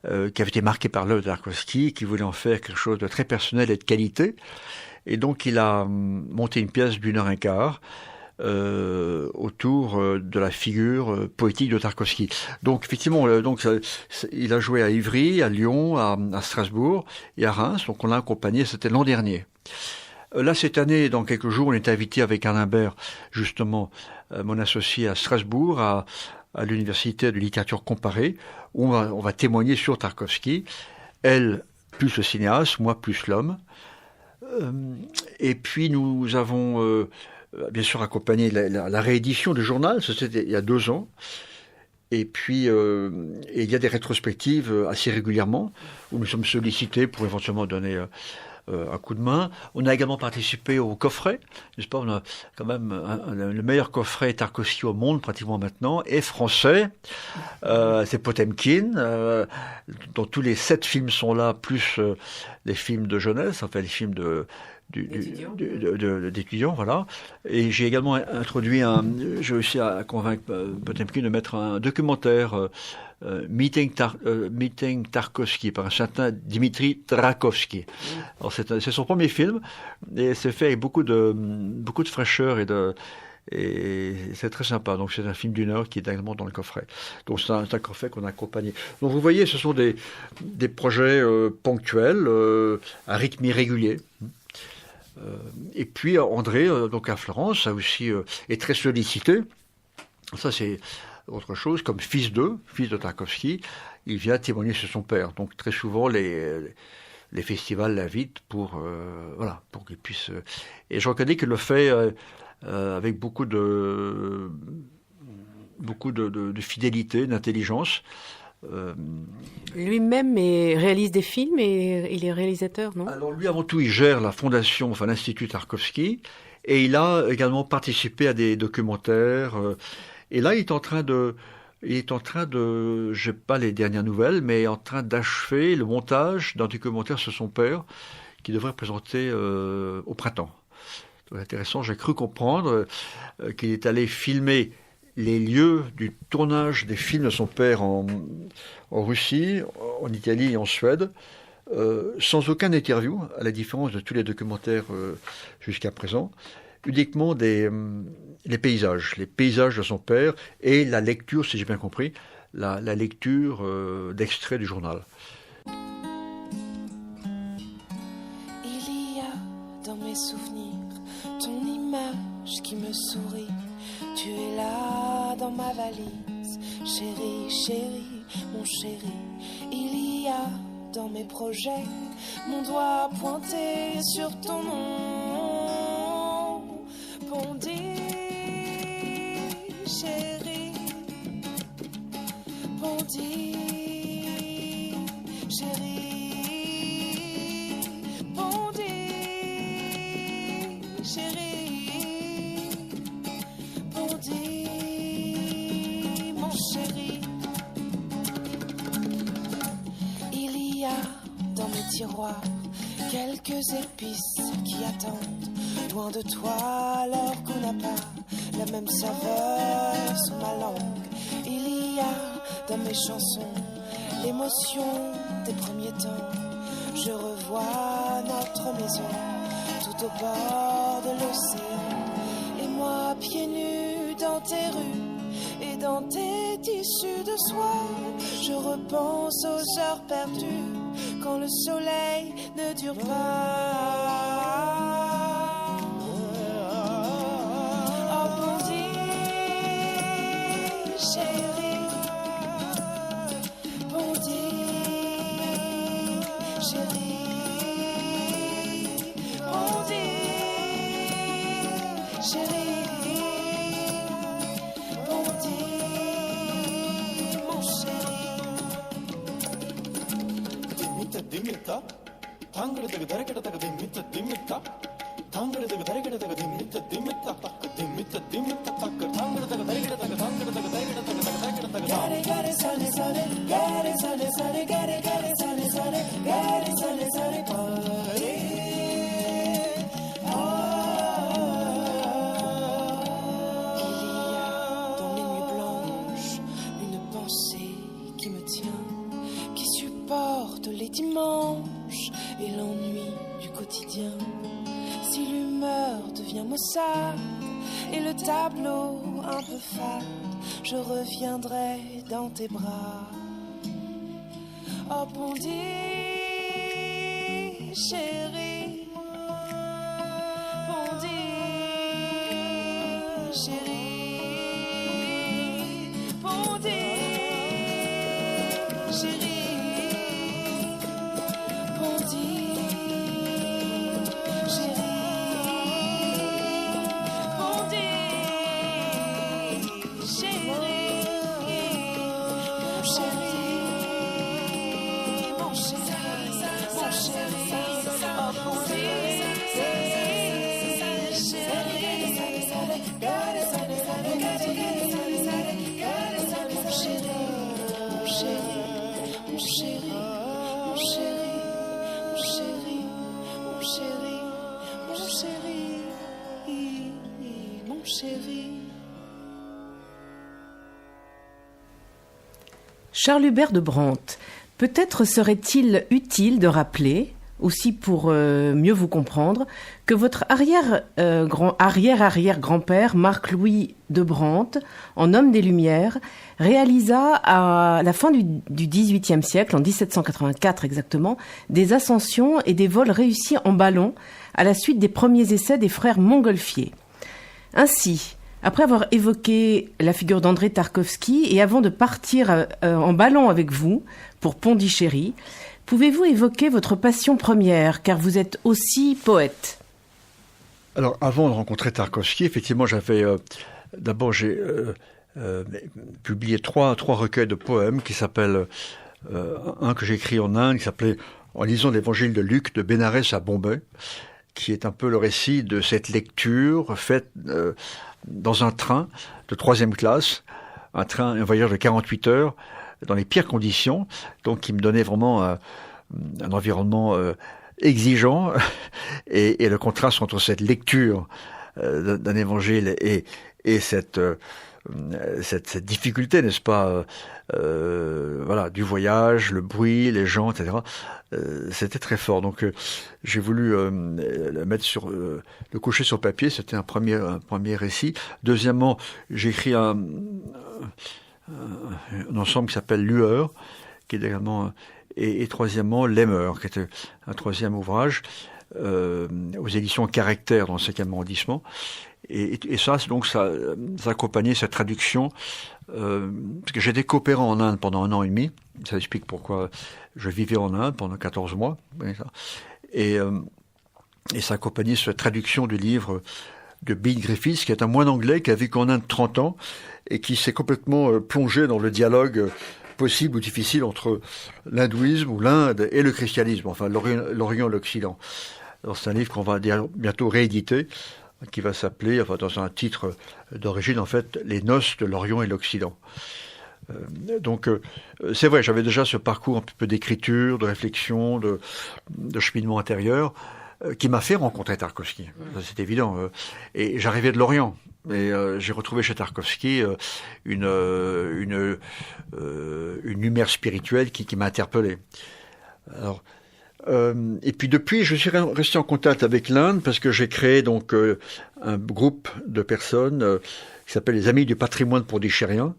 avait été marqué par l'œuvre de Tarkovsky, qui voulait en faire quelque chose de très personnel et de qualité. Et donc il a monté une pièce d'1h15 autour de la figure poétique de Tarkovsky. Donc effectivement, il a joué à Ivry, à Lyon, à Strasbourg et à Reims. Donc on l'a accompagné, c'était l'an dernier. Là, cette année, dans quelques jours, on est invité avec Alain Bert, justement, mon associé à Strasbourg, à l'université de littérature comparée, où on va témoigner sur Tarkovsky. Elle, plus le cinéaste, moi, plus l'homme. Et puis, nous avons bien sûr accompagné la réédition du journal, c'était il y a 2 ans. Et puis, il y a des rétrospectives assez régulièrement, où nous sommes sollicités pour éventuellement donner un coup de main. On a également participé au coffret, n'est-ce pas? On a quand même le meilleur coffret Tarkovsky au monde pratiquement maintenant, et français. C'est Potemkin, dont tous les 7 films sont là, plus les films de jeunesse, enfin les films d'étudiants, voilà. Et j'ai également introduit j'ai réussi à convaincre Potemkin de mettre un documentaire Meeting Tarkovsky par un certain Dimitri Trakovsky. Alors c'est son premier film et c'est fait avec beaucoup de fraîcheur et c'est très sympa. Donc c'est un film d'1 heure qui est également dans le coffret. Donc c'est un coffret qu'on a accompagné. Donc vous voyez, ce sont des projets ponctuels, à rythme irrégulier. Et puis André, donc à Florence, a aussi est très sollicité. Ça c'est autre chose, comme fils de Tarkovsky, il vient témoigner sur son père. Donc très souvent les festivals l'invitent pour qu'il puisse. Et je reconnais qu'il le fait avec beaucoup de fidélité, d'intelligence. Lui-même réalise des films et il est réalisateur, non? Alors lui, avant tout, il gère la fondation, l'Institut Tarkovsky, et il a également participé à des documentaires. Et là, il est en train de, je n'ai pas les dernières nouvelles, mais en train d'achever le montage d'un documentaire sur son père, qui devrait présenter au printemps. C'est intéressant. J'ai cru comprendre qu'il est allé filmer les lieux du tournage des films de son père en Russie, en Italie et en Suède, sans aucun interview, à la différence de tous les documentaires jusqu'à présent, uniquement les paysages de son père et la lecture, si j'ai bien compris, la lecture d'extraits du journal. Il y a dans mes souvenirs ton image qui me sourit. Tu es là dans ma valise, chérie, chérie, mon chéri. Il y a dans mes projets mon doigt pointé sur ton nom. Bondy, chérie, Bondy, chérie, Bondy, chérie, Bondy, mon chéri. Il y a dans mes tiroirs quelques épices qui attendent loin de toi alors qu'on n'a pas la même saveur sur ma langue. Il y a dans mes chansons l'émotion des premiers temps. Je revois notre maison tout au bord de l'océan. Et moi pieds nus dans tes rues et dans tes tissus de soie. Je repense aux heures perdues quand le soleil ne dure pas. Oh Bondy, chérie, Bondy, chérie, Bondy, chérie, Bondy, mon chéri. Dimita, tangradaga darakadaga dimita dimita, tangradaga darakadaga dimita dimita, dimita dimita takka tangradaga darakadaga tangradaga darakadaga darakadaga. Gare gare sane sane, gare sane sane, gare gare sane sane, gare sane sane party. Il y a dans mes nuits blanches une pensée qui me tient, qui supporte les dimanches et l'ennui du quotidien. Si l'humeur devient maussade et le tableau un peu fade, je reviendrai dans tes bras. Oh Bondy, chérie, Bondy, chérie, Bondy, chérie, Bondy, chérie, Bondy, chérie, mon chéri, mon chéri, mon chéri, oh Bondy, mon chéri, mon chéri, mon chéri, mon chéri, mon chéri, mon chéri. Charles Hubert de Brandt, peut-être serait-il utile de rappeler, aussi pour mieux vous comprendre, que votre arrière-arrière-grand-père, Marc-Louis de Brandt, en homme des Lumières, réalisa à la fin du XVIIIe siècle, en 1784 exactement, des ascensions et des vols réussis en ballon à la suite des premiers essais des frères Montgolfier. Ainsi, après avoir évoqué la figure d'André Tarkovsky et avant de partir en ballon avec vous pour Pondichéry, pouvez-vous évoquer votre passion première, car vous êtes aussi poète? Alors, avant de rencontrer Tarkovsky, effectivement, d'abord, j'ai publié trois recueils de poèmes qui s'appellent, un que j'ai écrit en Inde, qui s'appelait En lisant l'évangile de Luc de Bénarès à Bombay, qui est un peu le récit de cette lecture faite dans un train de 3e classe, un voyage de 48 heures, dans les pires conditions, donc qui me donnait vraiment un environnement exigeant, et le contraste entre cette lecture d'un évangile et cette difficulté, n'est-ce pas, du voyage, le bruit, les gens, etc. C'était très fort. Donc j'ai voulu le mettre le coucher sur papier. C'était un premier récit. Deuxièmement, j'ai écrit un ensemble qui s'appelle Lueur, qui est également, et troisièmement L'Aimeur, qui était un troisième ouvrage aux éditions Caractère dans le 5e arrondissement. Et ça, donc, ça accompagnait cette traduction, parce que j'étais coopérant en Inde pendant 1 an et demi. Ça explique pourquoi je vivais en Inde pendant 14 mois. Et ça accompagnait cette traduction du livre de Bill Griffiths, qui est un moine anglais qui a vécu en Inde 30 ans et qui s'est complètement plongé dans le dialogue possible ou difficile entre l'hindouisme ou l'Inde et le christianisme, enfin l'Orient et l'Occident. Alors c'est un livre qu'on va bientôt rééditer, qui va s'appeler, enfin dans un titre d'origine en fait, Les noces de l'Orient et l'Occident. Donc c'est vrai, j'avais déjà ce parcours un peu d'écriture, de réflexion, de cheminement intérieur, qui m'a fait rencontrer Tarkovsky. Ça, c'est évident. Et j'arrivais de l'Orient. Et j'ai retrouvé chez Tarkovsky une lumière spirituelle qui m'a interpellé. Alors, et puis depuis, je suis resté en contact avec l'Inde parce que j'ai créé donc un groupe de personnes qui s'appelle les Amis du patrimoine pondichérien.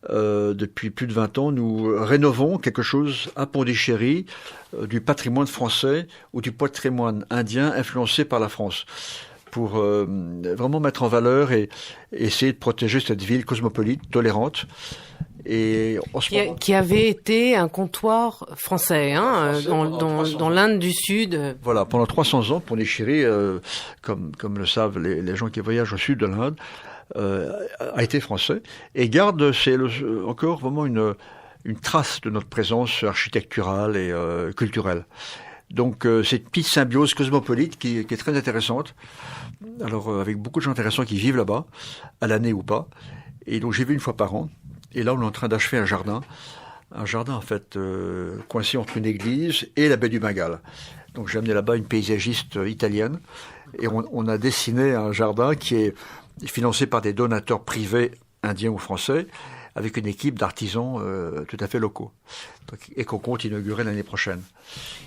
Depuis plus de 20 ans, nous rénovons quelque chose à Pondichéry du patrimoine français ou du patrimoine indien influencé par la France, pour vraiment mettre en valeur et essayer de protéger cette ville cosmopolite, tolérante. Et qui avait été un comptoir français, dans l'Inde du Sud. Voilà, pendant 300 ans, Pondichéry, comme le savent les gens qui voyagent au sud de l'Inde, a été français et garde encore vraiment une trace de notre présence architecturale et culturelle. Donc cette petite symbiose cosmopolite qui est très intéressante. Alors avec beaucoup de gens intéressants qui vivent là-bas, à l'année ou pas. Et donc j'y vais 1 fois par an. Et là on est en train d'achever un jardin en fait coincé entre une église et la baie du Bengale. Donc j'ai amené là-bas une paysagiste italienne et on a dessiné un jardin qui est financé par des donateurs privés indiens ou français, avec une équipe d'artisans tout à fait locaux, et qu'on compte inaugurer l'année prochaine.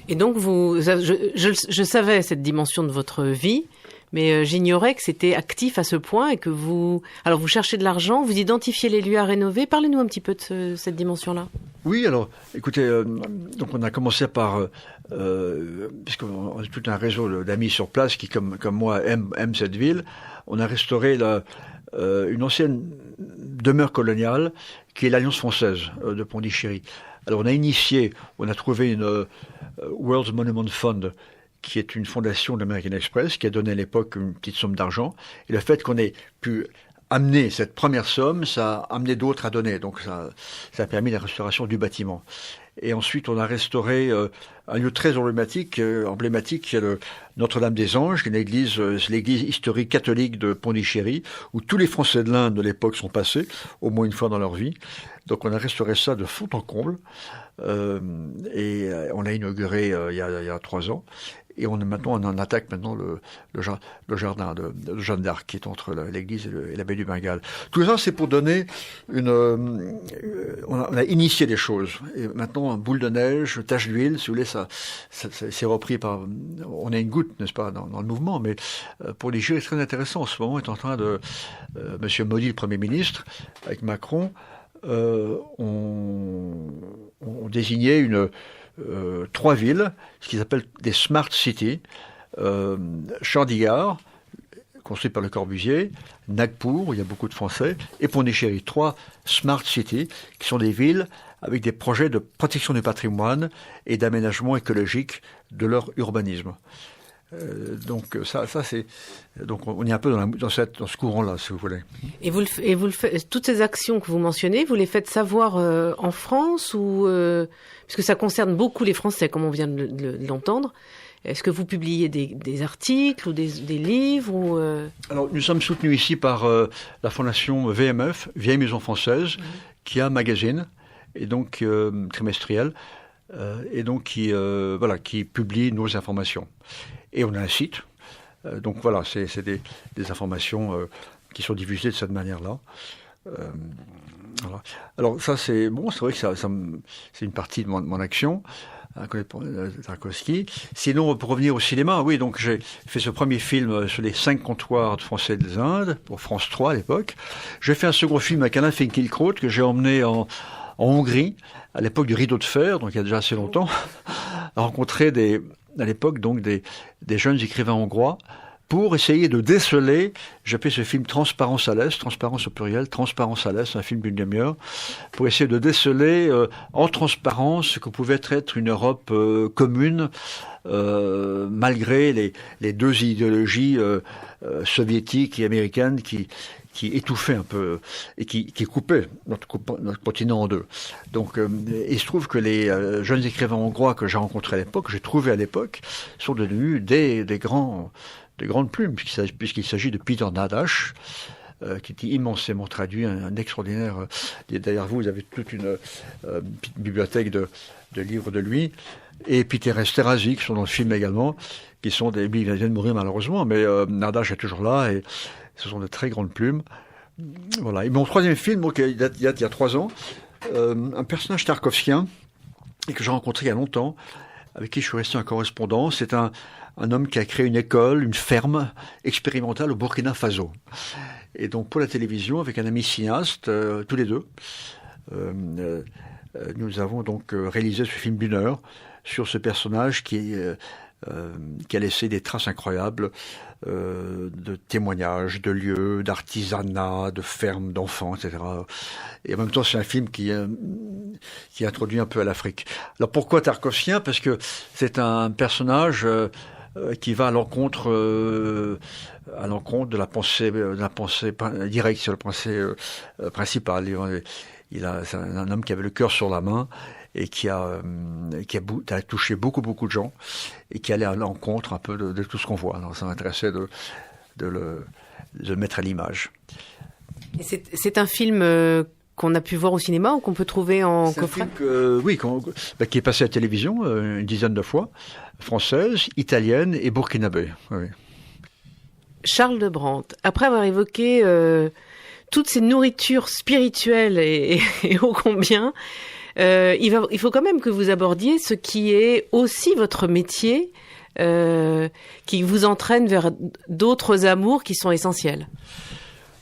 Et donc, je savais cette dimension de votre vie, mais j'ignorais que c'était actif à ce point et que vous cherchez de l'argent, vous identifiez les lieux à rénover. Parlez-nous un petit peu de cette dimension-là. Oui, alors, écoutez, donc on a commencé par, puisqu'on a tout un réseau d'amis sur place qui, comme moi, aiment cette ville. On a restauré une ancienne demeure coloniale qui est l'Alliance française de Pondichéry. Alors on a trouvé une World Monument Fund, qui est une fondation de l'American Express, qui a donné à l'époque une petite somme d'argent. Et le fait qu'on ait pu amener cette première somme, ça a amené d'autres à donner. Donc ça a permis la restauration du bâtiment. Et ensuite, on a restauré un lieu très emblématique, qui est le Notre-Dame-des-Anges, qui est c'est l'église historique catholique de Pondichéry, où tous les Français de l'Inde de l'époque sont passés, au moins 1 fois dans leur vie. Donc on a restauré ça de fond en comble, et on l'a inauguré il y a 3 ans. Et maintenant, on en attaque maintenant le jardin de Jeanne d'Arc, qui est entre l'église et la baie du Bengale. Tout ça, c'est pour donner on a initié des choses. Et maintenant, boule de neige, tache d'huile, si vous voulez, ça c'est repris par... On a une goutte, n'est-ce pas, dans le mouvement, mais pour les jeux, c'est très intéressant. En ce moment, est en train de... Monsieur Modi, le Premier ministre, avec Macron, ont désigné 3 villes, ce qu'ils appellent des Smart Cities, Chandigarh, construit par Le Corbusier, Nagpur, où il y a beaucoup de Français, et Pondichéry, 3 Smart Cities, qui sont des villes avec des projets de protection du patrimoine et d'aménagement écologique de leur urbanisme. Donc ça c'est donc on est un peu dans ce courant-là, si vous voulez. Et vous le faites, toutes ces actions que vous mentionnez, vous les faites savoir en France ou puisque ça concerne beaucoup les Français, comme on vient de l'entendre. Est-ce que vous publiez des articles ou des livres ou Alors nous sommes soutenus ici par la fondation VMF, Vieille Maison Française, qui a un magazine et donc trimestriel et donc qui publie nos informations. Et on a un site, donc voilà, c'est des informations qui sont diffusées de cette manière-là. Voilà. Alors ça c'est vrai que c'est une partie de mon action, Tarkovsky. Sinon, pour revenir au cinéma, oui, donc j'ai fait ce premier film sur les 5 comptoirs de Français des Indes, pour France 3 à l'époque. J'ai fait un second film avec Alain Finkielkraut que j'ai emmené en Hongrie, à l'époque du rideau de fer, donc il y a déjà assez longtemps, à rencontrer à l'époque donc des jeunes écrivains hongrois pour essayer de déceler, j'appelais ce film Transparence à l'Est, transparence au pluriel, Transparence à l'Est, un film d'une demi-heure, pour essayer de déceler en transparence ce que pouvait être une Europe commune, malgré les 2 idéologies soviétiques et américaines qui étouffaient un peu et qui coupaient notre continent en 2. Donc, il se trouve que les jeunes écrivains hongrois que j'ai rencontrés à l'époque, que j'ai trouvés à l'époque, sont devenus des grandes plumes, puisqu'il s'agit de Peter Nadash, qui est immensément traduit, un extraordinaire... D'ailleurs, vous avez toute une bibliothèque de livres de lui, et Peter Esterhazy, qui sont dans le film également, qui sont des... Il vient de mourir malheureusement, mais Nadash est toujours là, et ce sont de très grandes plumes. Voilà. Et mon 3e film, donc, il y a 3 ans, un personnage tarkovskien, et que j'ai rencontré il y a longtemps, avec qui je suis resté en correspondance. C'est un homme qui a créé une école, une ferme expérimentale au Burkina Faso. Et donc pour la télévision, avec un ami cinéaste, tous les deux, nous avons donc réalisé ce film d'1 heure sur ce personnage qui a laissé des traces incroyables de témoignages, de lieux, d'artisanat, de fermes, d'enfants, etc. Et en même temps, c'est un film qui introduit un peu à l'Afrique. Alors pourquoi tarkovskien ? Parce que c'est un personnage qui va à l'encontre de la pensée directe, sur la pensée principale. C'est un homme qui avait le cœur sur la main et qui a touché beaucoup de gens et qui allait à l'encontre un peu de tout ce qu'on voit. Alors ça m'intéressait de le mettre à l'image. Et c'est un film qu'on a pu voir au cinéma ou qu'on peut trouver en coffret ? Qui est passé à la télévision une dizaine de fois, française, italienne et burkinabé. Oui. Charles de Brandt, après avoir évoqué toutes ces nourritures spirituelles et ô combien, il faut quand même que vous abordiez ce qui est aussi votre métier, qui vous entraîne vers d'autres amours qui sont essentiels.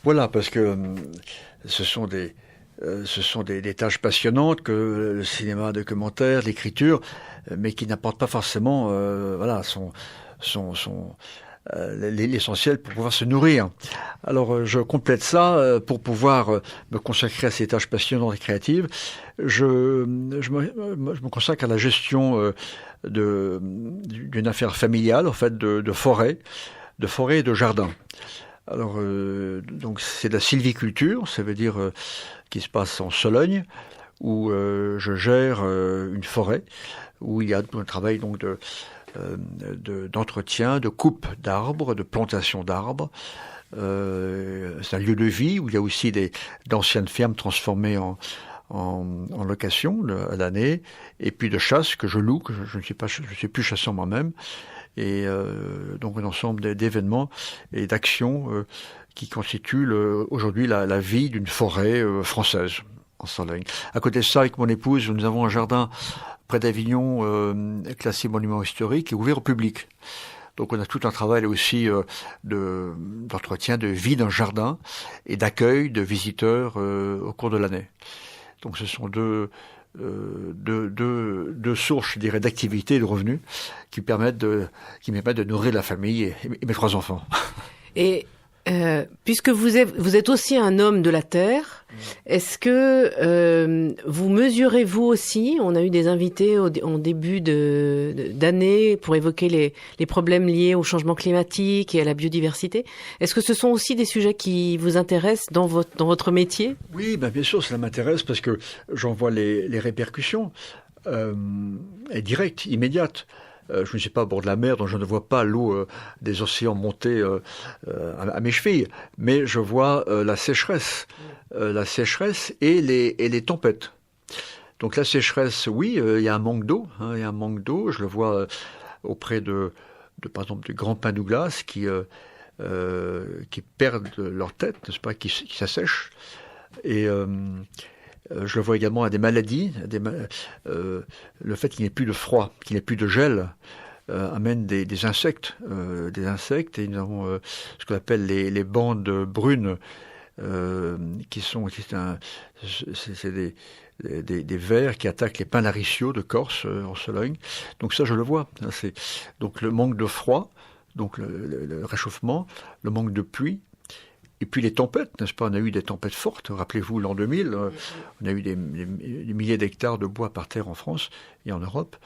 Voilà, parce que ce sont des tâches passionnantes que le cinéma documentaire, l'écriture, mais qui n'apportent pas forcément l'essentiel pour pouvoir se nourrir. Alors je complète ça pour pouvoir me consacrer à ces tâches passionnantes et créatives. Je me consacre à la gestion d'une affaire familiale, en fait, de forêt et de jardin. Alors donc c'est de la sylviculture, ça veut dire qui se passe en Sologne, où je gère une forêt, où il y a un travail donc d'entretien, de coupe d'arbres, de plantation d'arbres. C'est un lieu de vie où il y a aussi d'anciennes fermes transformées en location à l'année, et puis de chasse que je loue, que je ne suis plus chasseur moi-même, et donc un ensemble d'événements et d'actions qui constituent aujourd'hui la vie d'une forêt française en Sologne. À côté de ça, avec mon épouse, nous avons un jardin près d'Avignon, classé monument historique et ouvert au public. Donc on a tout un travail aussi d'entretien, de vie d'un jardin et d'accueil de visiteurs au cours de l'année. Donc ce sont deux sources, je dirais, d'activité et de revenus qui me permettent de nourrir la famille et mes 3 enfants. Et puisque vous êtes aussi un homme de la terre, est-ce que vous mesurez vous aussi, on a eu des invités en début d'année pour évoquer les problèmes liés au changement climatique et à la biodiversité. Est-ce que ce sont aussi des sujets qui vous intéressent dans votre métier? Oui, bien sûr, cela m'intéresse parce que j'en vois les répercussions directes, immédiates. Je ne suis pas au bord de la mer, donc je ne vois pas l'eau des océans monter à mes chevilles, mais je vois la sécheresse et les tempêtes. Donc la sécheresse, oui, il y a un manque d'eau, il y a un manque d'eau. Je le vois auprès de par exemple, des grands pins Douglas qui perdent leur tête, n'est-ce pas, qui s'assèchent. Et je le vois également à des maladies. Le fait qu'il n'y ait plus de froid, qu'il n'y ait plus de gel, amène des insectes. Et nous avons ce qu'on appelle les bandes brunes, c'est des vers qui attaquent les pins laricio de Corse, en Sologne. Donc ça, je le vois. Donc le manque de froid, donc le réchauffement, le manque de pluie. Et puis les tempêtes, n'est-ce pas? On a eu des tempêtes fortes. Rappelez-vous, l'an 2000, on a eu des milliers d'hectares de bois par terre en France et en Europe.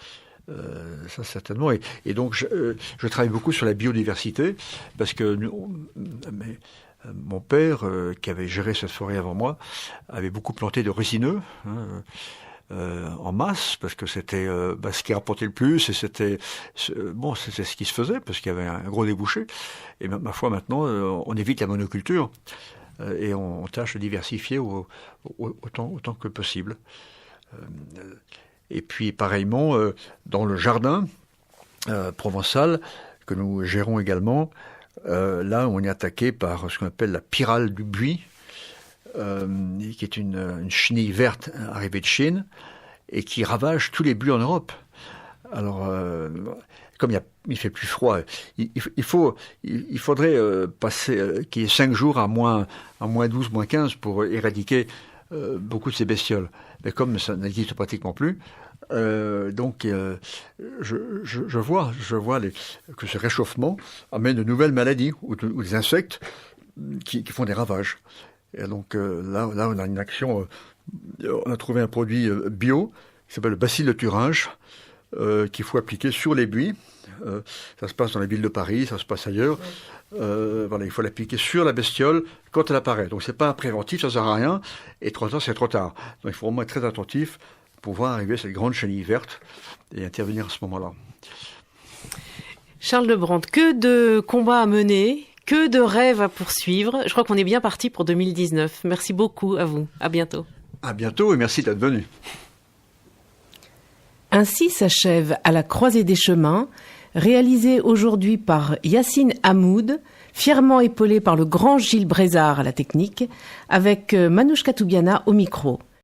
Ça, certainement. Et donc, je travaille beaucoup sur la biodiversité parce que mon père, qui avait géré cette forêt avant moi, avait beaucoup planté de résineux, en masse, parce que c'était ce qui rapportait le plus, et c'était ce qui se faisait, parce qu'il y avait un gros débouché. Et ma foi, maintenant, on évite la monoculture, et on tâche de diversifier autant que possible. Et puis, pareillement, dans le jardin provençal, que nous gérons également, là, on est attaqué par ce qu'on appelle la pyrale du buis, qui est une chenille verte arrivée de Chine et qui ravage tous les buis en Europe. Alors, comme il fait plus froid, il faudrait passer qu'il y ait 5 jours à moins 12, moins 15 pour éradiquer beaucoup de ces bestioles. Mais comme ça n'existe pratiquement plus, donc je vois que ce réchauffement amène de nouvelles maladies ou des insectes qui font des ravages. Et donc là, on a une action. On a trouvé un produit bio qui s'appelle le bacille de Thuringe, qu'il faut appliquer sur les buis. Ça se passe dans la ville de Paris, ça se passe ailleurs. Voilà, il faut l'appliquer sur la bestiole quand elle apparaît. Donc c'est pas un préventif, ça sert à rien. Et 3 ans, c'est trop tard. Donc il faut vraiment être très attentif pour voir arriver cette grande chenille verte et intervenir à ce moment-là. Charles Lebrandt, que de combats à mener, que de rêves à poursuivre. Je crois qu'on est bien parti pour 2019. Merci beaucoup à vous. À bientôt. À bientôt et merci d'être venu. Ainsi s'achève À la croisée des chemins, réalisé aujourd'hui par Yacine Hamoud, fièrement épaulé par le grand Gilles Brézard à la technique, avec Manouche Katoubiana au micro.